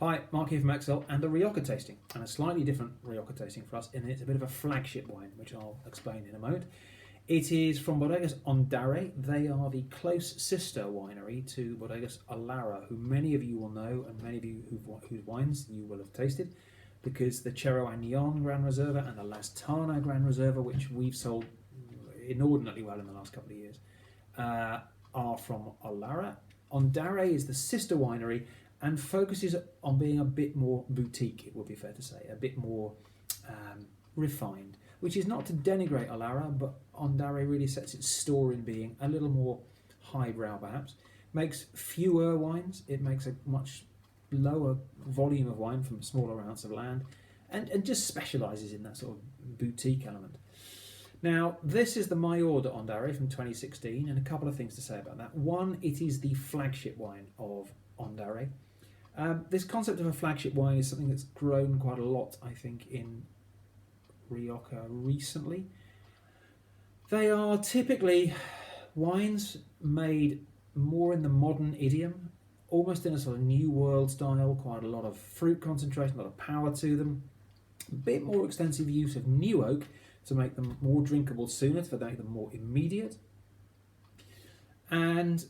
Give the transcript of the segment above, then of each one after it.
Hi, Mark here from Excel and a Rioja tasting, and a slightly different Rioja tasting for us, and it's a bit of a flagship wine, which I'll explain in a moment. It is from Bodegas Ondarre. They are the close sister winery to Bodegas Alara, who many of you will know, and many of you whose wines you will have tasted, because the Cerro Añón Gran Reserva and the Las Tana Gran Reserva, which we've sold inordinately well in the last couple of years, are from Alara. Ondarre is the sister winery and focuses on being a bit more boutique, it would be fair to say, a bit more refined, which is not to denigrate Alara, but Ondarre really sets its store in being a little more highbrow perhaps. Makes fewer wines, it makes a much lower volume of wine from smaller amounts of land, and just specialises in that sort of boutique element. Now, this is the Mayor de Ondarre from 2016, and a couple of things to say about that. One, it is the flagship wine of Ondarre. This concept of a flagship wine is something that's grown quite a lot, I think, in Rioja recently. They are typically wines made more in the modern idiom, almost in a sort of new world style, quite a lot of fruit concentration, a lot of power to them, a bit more extensive use of new oak to make them more drinkable sooner, to make them more immediate. And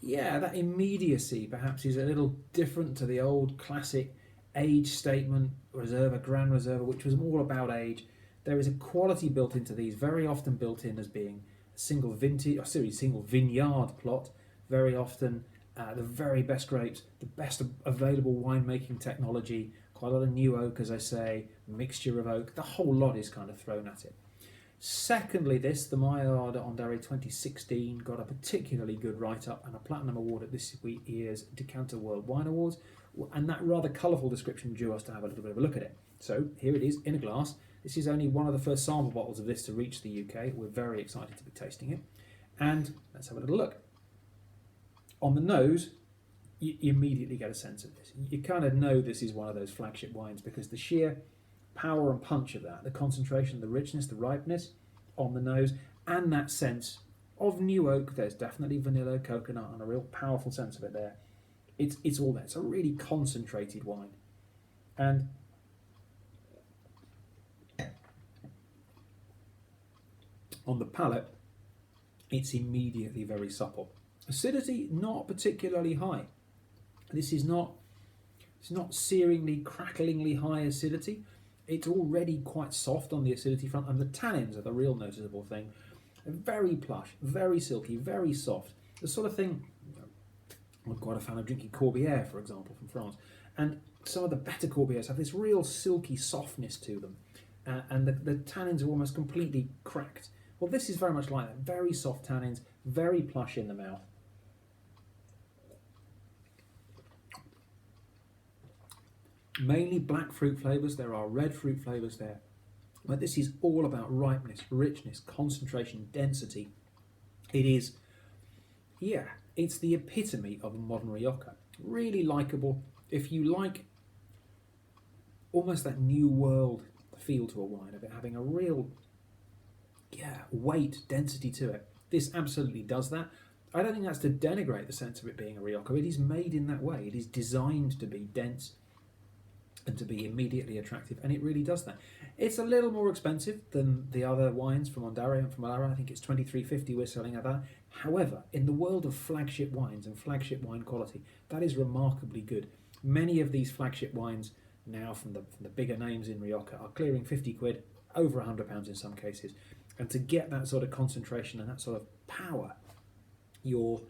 yeah, that immediacy perhaps is a little different to the old classic age statement Reserva, Gran Reserva, which was more about age. There is a quality built into these, very often built in as being a single vintage, or single vineyard plot, very often the very best grapes, the best available winemaking technology, quite a lot of new oak, as I say, mixture of oak, the whole lot is kind of thrown at it. Secondly, the Mayor de Ondarre 2016 got a particularly good write-up and a Platinum Award at this year's Decanter World Wine Awards, and that rather colourful description drew us to have a little bit of a look at it. So here it is in a glass. This is only one of the first sample bottles of this to reach the UK. We're very excited to be tasting it. And let's have a little look. On the nose, you immediately get a sense of this. You kind of know this is one of those flagship wines because the sheer power and punch of that, the concentration, the richness, the ripeness on the nose, and that sense of new oak. There's definitely vanilla, coconut, and a real powerful sense of it there. It's all there. It's a really concentrated wine. And on the palate, it's immediately very supple. Acidity, not particularly high. It's not searingly, cracklingly high acidity. It's already quite soft on the acidity front, and the tannins are the real noticeable thing. They're very plush, very silky, very soft. The sort of thing, I'm quite a fan of drinking Corbière, for example, from France. And some of the better Corbières have this real silky softness to them. And the tannins are almost completely cracked. Well, this is very much like that. Very soft tannins, very plush in the mouth. Mainly black fruit flavours, there are red fruit flavours there. But this is all about ripeness, richness, concentration, density. It is, it's the epitome of a modern Rioja. Really likeable. If you like almost that new world feel to a wine, of it having a real, weight, density to it. This absolutely does that. I don't think that's to denigrate the sense of it being a Rioja. It is made in that way. It is designed to be dense and to be immediately attractive, and it really does that. It's a little more expensive than the other wines from Ondarre and from Alara. I think it's $23.50 we're selling at that. However, in the world of flagship wines and flagship wine quality, that is remarkably good. Many of these flagship wines now from the bigger names in Rioja are clearing 50 quid, over £100 in some cases. And to get that sort of concentration and that sort of power, you're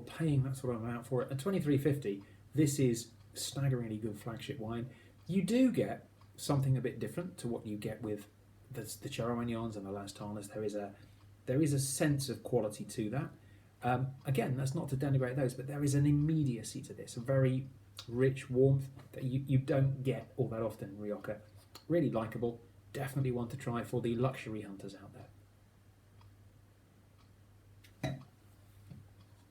paying that sort of amount for it. At $23.50, this is staggeringly good flagship wine. You do get something a bit different to what you get with the Cerro Añóns and the Las Tanas. There is a sense of quality to that. Again, that's not to denigrate those, but there is an immediacy to this, a very rich warmth that you don't get all that often in Rioja. Really likeable, definitely one to try for the luxury hunters out there.